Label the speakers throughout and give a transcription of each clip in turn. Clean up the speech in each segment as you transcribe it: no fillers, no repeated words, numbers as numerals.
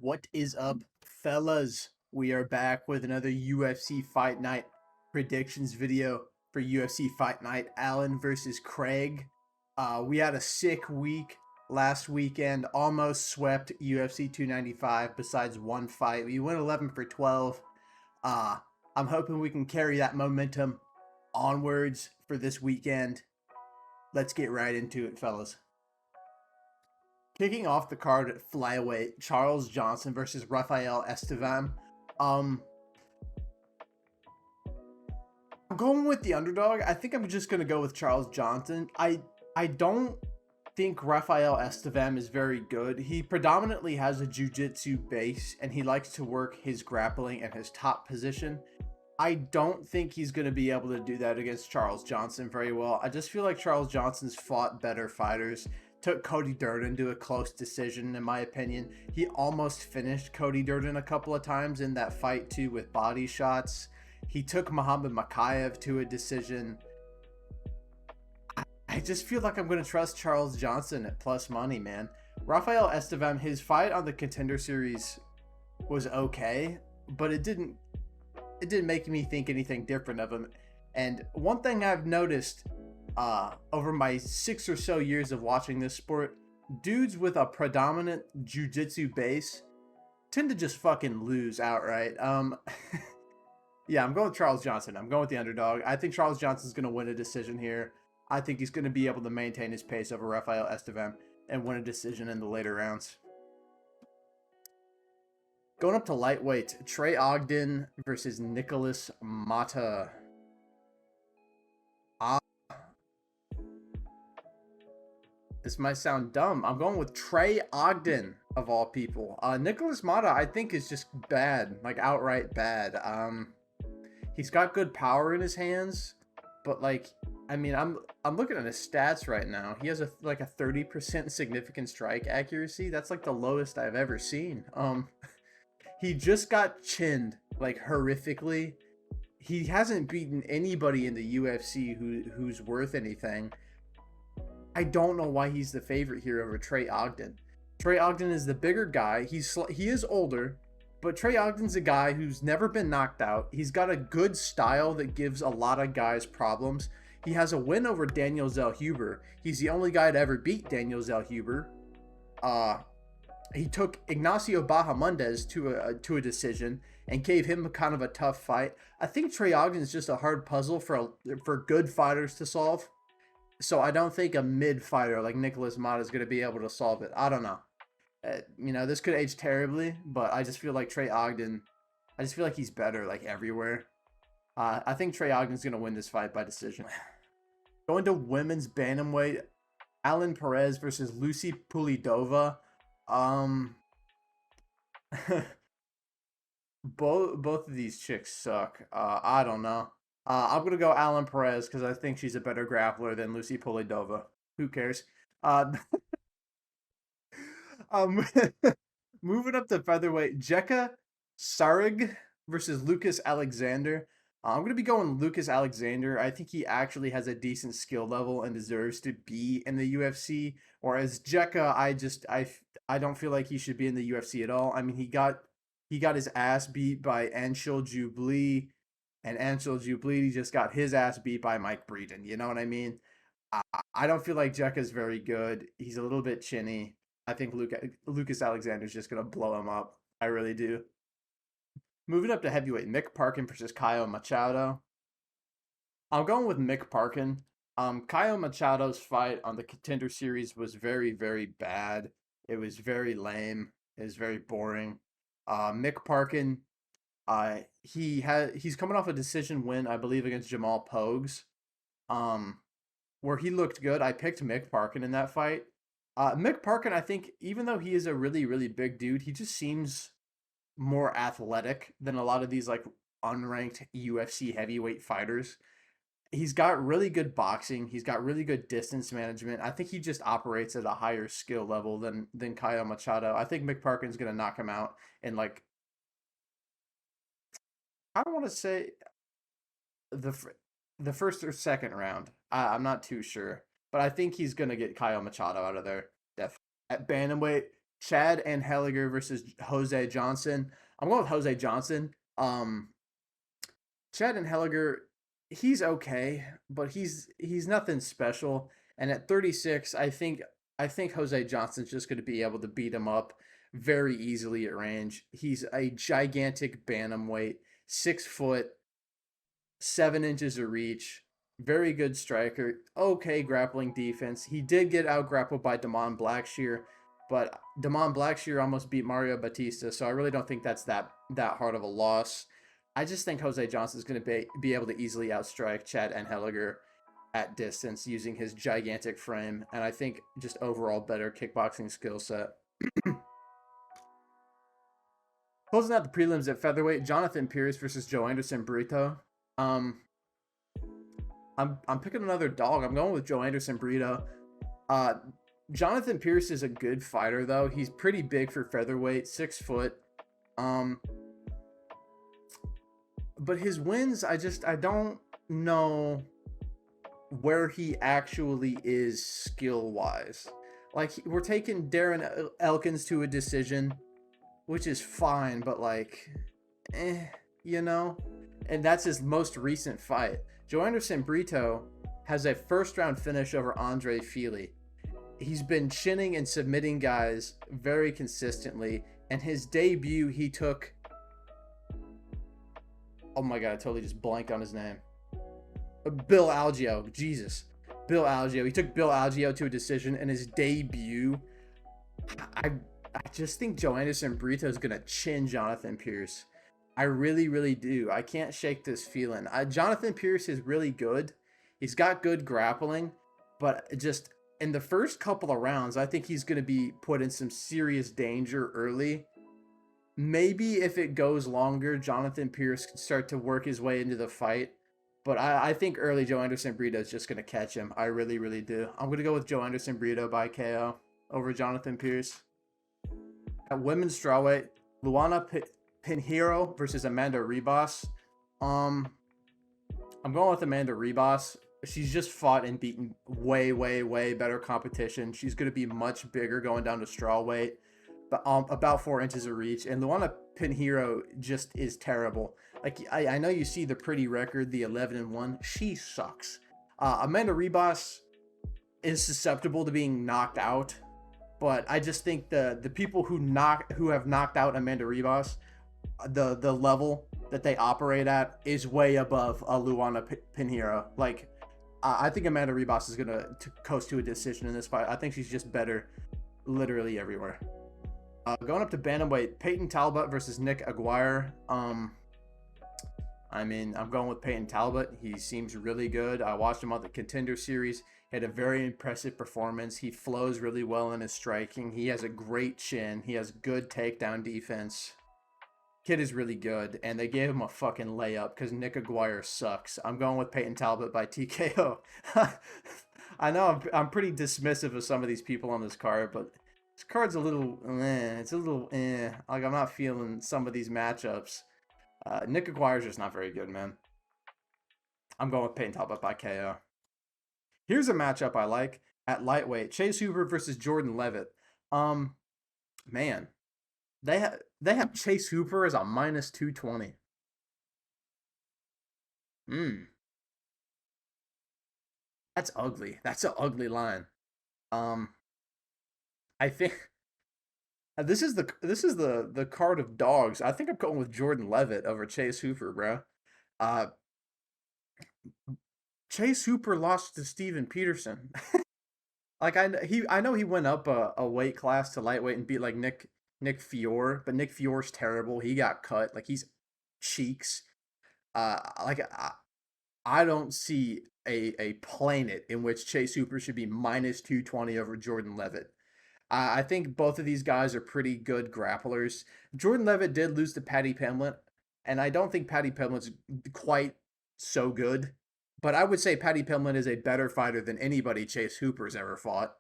Speaker 1: What is up, fellas? We are back with another UFC Fight Night predictions video for UFC Fight Night Allen versus Craig. We had a sick week last weekend, almost swept UFC 295 besides one fight. We went 11 for 12. Uh, I'm hoping we can carry that momentum onwards for this weekend. Let's get right into it, fellas. Kicking off the card at flyweight, Charles Johnson versus Rafael Estevam. Um, I'm going with the underdog. I think I'm just gonna go with Charles Johnson. I don't think Rafael Estevam is very good. He predominantly has a jiu-jitsu base and he likes to work his grappling and his top position. I don't think he's going to be able to do that against Charles Johnson very well. I just feel like Charles Johnson's fought better fighters. Took Cody Durden to a close decision, in my opinion. He almost finished Cody Durden a couple of times in that fight, too, with body shots. He took Muhammad Makayev to a decision. I just feel like I'm going to trust Charles Johnson at plus money, man. Rafael Estevam, his fight on the Contender Series was okay, but it didn't make me think anything different of him. And one thing I've noticed over my 6 or so years of watching this sport, dudes with a predominant jiu-jitsu base tend to just fucking lose outright. Yeah, I'm going with Charles Johnson. I'm going with the underdog. I think Charles Johnson's going to win a decision here. I think he's going to be able to maintain his pace over Rafael Estevam and win a decision in the later rounds. Going up to lightweight, Trey Ogden versus Nicholas Mata. This might sound dumb. I'm going with Trey Ogden, of all people. Nicholas Mata, I think, is just bad. Like, outright bad. He's got good power in his hands, but, like, I mean, I'm looking at his stats right now. He has a 30% significant strike accuracy. That's, like, the lowest I've ever seen. He just got chinned, like, horrifically. He hasn't beaten anybody in the UFC who's worth anything. I don't know why he's the favorite here over Trey Ogden. Trey Ogden is the bigger guy. He is older, but Trey Ogden's a guy who's never been knocked out. He's got a good style that gives a lot of guys problems. He has a win over Daniel Zellhuber. He's the only guy to ever beat Daniel Zellhuber. He took Ignacio Bahamondes to a decision and gave him kind of a tough fight. I think Trey Ogden is just a hard puzzle for good fighters to solve. So I don't think a mid fighter like Nicholas Mata is going to be able to solve it. I don't know. This could age terribly, but I just feel like Trey Ogden, I just feel like he's better like everywhere. I think Trey Ogden's going to win this fight by decision. Going to women's bantamweight, Alan Perez versus Lucy Pulidova. Both of these chicks suck. I don't know. I'm gonna go Alan Perez because I think she's a better grappler than Lucy Pulidova. Who cares? Um, moving up to featherweight, Jekka Sarig versus Lucas Alexander. I'm gonna be going Lucas Alexander. I think he actually has a decent skill level and deserves to be in the UFC. Whereas Jekka, I don't feel like he should be in the UFC at all. I mean, he got his ass beat by Anshul Jubilee. And Anshul Jubilee just got his ass beat by Mike Breeden. You know what I mean? I don't feel like Jekka's very good. He's a little bit chinny. I think Lucas Alexander's just going to blow him up. I really do. Moving up to heavyweight, Mick Parkin versus Caio Machado. I'm going with Mick Parkin. Caio Machado's fight on the Contender Series was very, very bad. It was very lame. It was very boring. Mick Parkin... he's coming off a decision win, I believe, against Jamal Pogues, where he looked good. I picked Mick Parkin in that fight. Mick Parkin, I think, even though he is a really, really big dude, he just seems more athletic than a lot of these like unranked UFC heavyweight fighters. He's got really good boxing. He's got really good distance management. I think he just operates at a higher skill level than Caio Machado. I think Mick Parkin's gonna knock him out in like, I don't want to say the first or second round. I'm not too sure, but I think he's gonna get Caio Machado out of there. Definitely. At bantamweight, Chad and Helliger versus Jose Johnson. I'm going with Jose Johnson. Chad and Helliger, he's okay, but he's nothing special. And at 36, I think Jose Johnson's just going to be able to beat him up very easily at range. He's a gigantic bantamweight, 6 foot, 7 inches of reach, very good striker, okay grappling defense. He did get out grappled by Damon Blackshear, but Damon Blackshear almost beat Mario Batista, so I really don't think that's that hard of a loss. I just think Jose Johnson is going to be able to easily outstrike Chad and Helliger at distance using his gigantic frame, and I think just overall better kickboxing skill set. Closing out the prelims at featherweight, Jonathan Pierce versus Joe Anderson Brito. Um, I'm picking another dog. I'm going with Joe Anderson Brito. Uh, Jonathan Pierce is a good fighter though. He's pretty big for featherweight, 6 foot. Um, but his wins, I don't know where he actually is skill wise. Like we're taking Darren Elkins to a decision, which is fine, but like, eh, you know. And that's his most recent fight. Joe Anderson Brito has a first round finish over Andre Fili. He's been chinning and submitting guys very consistently. And his debut, he took. Oh my god, I totally just blanked on his name. Bill Algeo. Jesus. Bill Algeo. He took Bill Algeo to a decision in his debut. I just think Joe Anderson Brito is going to chin Jonathan Pierce. I really, really do. I can't shake this feeling. Jonathan Pierce is really good. He's got good grappling, but just in the first couple of rounds, I think he's going to be put in some serious danger early. Maybe if it goes longer, Jonathan Pierce can start to work his way into the fight. But I think early Joe Anderson Brito is just going to catch him. I really, really do. I'm going to go with Joe Anderson Brito by KO over Jonathan Pierce. At women's strawweight, Luana Pinheiro versus Amanda Ribas. I'm going with Amanda Ribas. She's just fought and beaten way, way, way better competition. She's going to be much bigger going down to strawweight, but about 4 inches of reach. And Luana Pinheiro just is terrible. Like I know you see the pretty record, the 11-1. She sucks. Amanda Ribas is susceptible to being knocked out, but I just think the people who have knocked out Amanda Ribas, the level that they operate at is way above Luana Pinheiro. Like I think Amanda Ribas is gonna coast to a decision in this fight. I think she's just better, literally everywhere. Going up to bantamweight, Peyton Talbot versus Nick Aguirre. I mean, I'm going with Peyton Talbot. He seems really good. I watched him on the Contender Series. He had a very impressive performance. He flows really well in his striking. He has a great chin. He has good takedown defense. Kid is really good, and they gave him a fucking layup because Nick Aguirre sucks. I'm going with Peyton Talbot by TKO. I know I'm pretty dismissive of some of these people on this card, but this card's a little, it's a little, like I'm not feeling some of these matchups. Nick Aguirre's just not very good, man. I'm going with Peyton Talbot by KO. Here's a matchup I like at lightweight: Chase Hooper versus Jordan Levitt. Man, they have Chase Hooper as a minus 220. That's ugly. That's an ugly line. I think this is the card of dogs. I think I'm going with Jordan Levitt over Chase Hooper, bro. Uh, Chase Hooper lost to Steven Peterson. Like I know he went up a weight class to lightweight and beat like Nick Fiore, but Nick Fiore's terrible. He got cut. Like he's cheeks. Like I don't see a planet in which Chase Hooper should be minus 220 over Jordan Levitt. I think both of these guys are pretty good grapplers. Jordan Levitt did lose to Paddy Pimblett, and I don't think Paddy Pimblett's quite so good. But I would say Paddy Pimblett is a better fighter than anybody Chase Hooper's ever fought.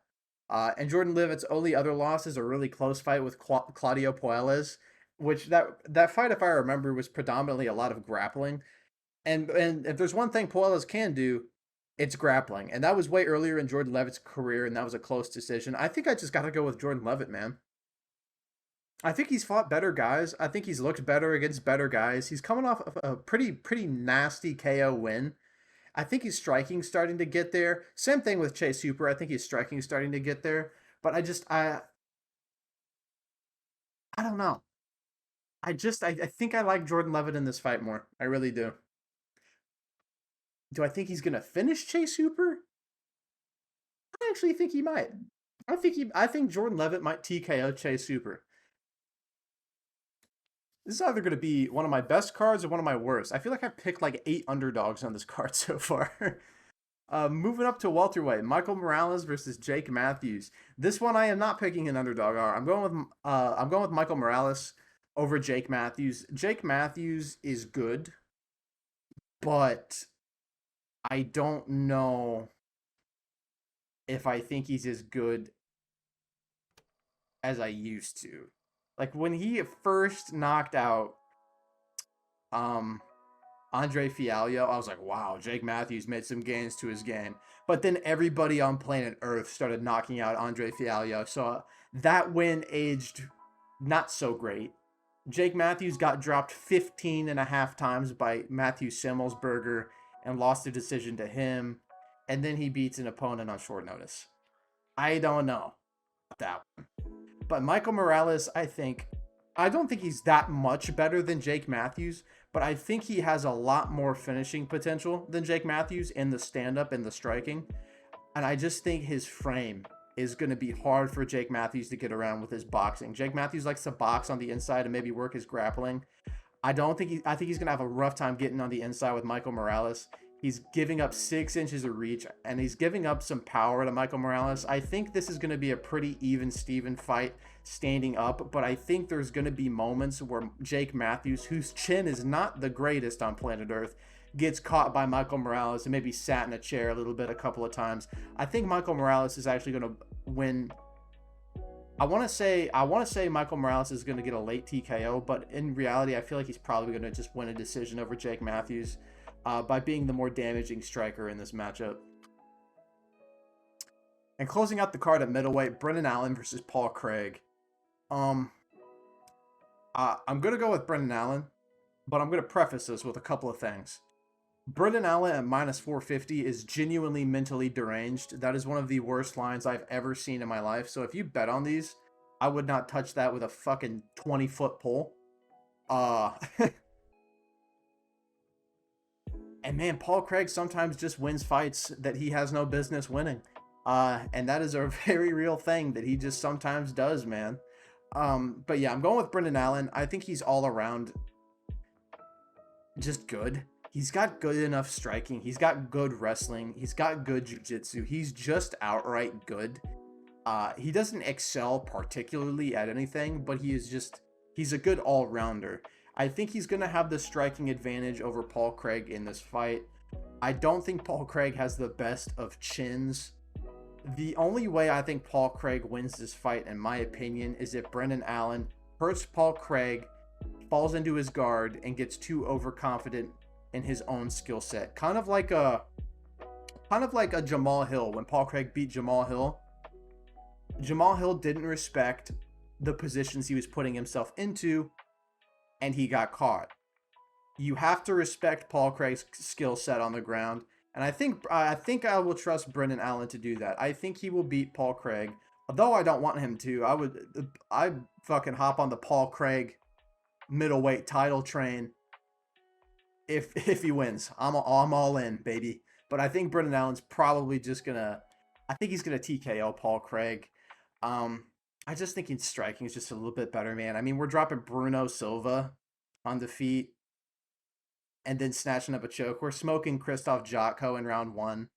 Speaker 1: And Jordan Levitt's only other loss is a really close fight with Claudio Puelles, which that fight, if I remember, was predominantly a lot of grappling. And if there's one thing Puelles can do, it's grappling. And that was way earlier in Jordan Levitt's career, and that was a close decision. I think I just got to go with Jordan Levitt, man. I think he's fought better guys. I think he's looked better against better guys. He's coming off of a pretty nasty KO win. I think his striking starting to get there. Same thing with Chase Hooper. I think his striking starting to get there. But I don't know. I think I like Jordan Levitt in this fight more. I really do. Do I think he's gonna finish Chase Hooper? I actually think he might. I think Jordan Levitt might TKO Chase Hooper. This is either going to be one of my best cards or one of my worst. I feel like I've picked like 8 underdogs on this card so far. Moving up to welterweight, Michael Morales versus Jake Matthews. This one I am not picking an underdog. I'm going with Michael Morales over Jake Matthews. Jake Matthews is good, but I don't know if I think he's as good as I used to. Like when he first knocked out um Andre Fialho, I was like, wow, Jake Matthews made some gains to his game. But then everybody on planet Earth started knocking out Andre Fialho. So that win aged not so great. Jake Matthews got dropped 15 and a half times by Matthew Simmelsberger and lost a decision to him. And then he beats an opponent on short notice. I don't know that one. But Michael Morales, I don't think he's that much better than Jake Matthews, but I think he has a lot more finishing potential than Jake Matthews in the stand-up and the striking. And I just think his frame is going to be hard for Jake Matthews to get around with his boxing. Jake Matthews likes to box on the inside and maybe work his grappling. I think he's going to have a rough time getting on the inside with Michael Morales. He's giving up 6 inches of reach, and he's giving up some power to Michael Morales. I think this is going to be a pretty even Steven fight standing up, but I think there's going to be moments where Jake Matthews, whose chin is not the greatest on planet Earth, gets caught by Michael Morales and maybe sat in a chair a little bit a couple of times. I think Michael Morales is actually going to win. I want to say Michael Morales is going to get a late TKO, but in reality, I feel like he's probably going to just win a decision over Jake Matthews by being the more damaging striker in this matchup. And closing out the card at middleweight, Brendan Allen versus Paul Craig. I'm going to go with Brendan Allen, but I'm going to preface this with a couple of things. Brendan Allen at minus 450 is genuinely mentally deranged. That is one of the worst lines I've ever seen in my life. So if you bet on these, I would not touch that with a fucking 20-foot pole. And man, Paul Craig sometimes just wins fights that he has no business winning. And that is a very real thing that he just sometimes does, man. But yeah, I'm going with Brendan Allen. I think he's all around just good. He's got good enough striking. He's got good wrestling. He's got good jiu-jitsu. He's just outright good. He doesn't excel particularly at anything, but he's a good all-rounder. I think he's going to have the striking advantage over Paul Craig in this fight. I don't think Paul Craig has the best of chins. The only way I think Paul Craig wins this fight, in my opinion, is if Brendan Allen hurts Paul Craig, falls into his guard, and gets too overconfident in his own skill set. Kind of like a Jamal Hill. When Paul Craig beat Jamal Hill, Jamal Hill didn't respect the positions he was putting himself into, and he got caught. You have to respect Paul Craig's skill set on the ground, and I think I will trust Brendan Allen to do that. I think he will beat Paul Craig, although I don't want him to. I fucking hop on the Paul Craig middleweight title train if he wins. I'm all in, baby. But I think Brendan Allen's probably just gonna. I think he's gonna TKO Paul Craig. I just think his striking is just a little bit better, man. I mean, we're dropping Bruno Silva on the feet and then snatching up a choke. We're smoking Krzysztof Jotko in round 1.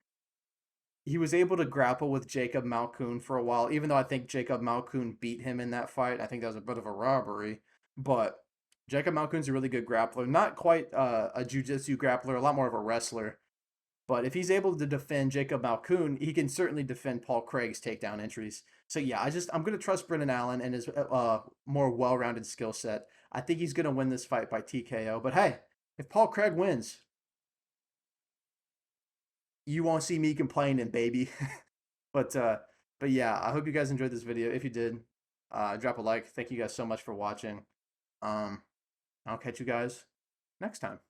Speaker 1: He was able to grapple with Jacob Malkoun for a while, even though I think Jacob Malkoun beat him in that fight. I think that was a bit of a robbery. But Jacob Malkoun's a really good grappler. Not quite a jiu-jitsu grappler, a lot more of a wrestler. But if he's able to defend Jacob Malkoun, he can certainly defend Paul Craig's takedown entries. So yeah, I'm going to trust Brendan Allen and his more well-rounded skill set. I think he's going to win this fight by TKO. But hey, if Paul Craig wins, you won't see me complaining, baby. but yeah, I hope you guys enjoyed this video. If you did, Drop a like. Thank you guys so much for watching. I'll catch you guys next time.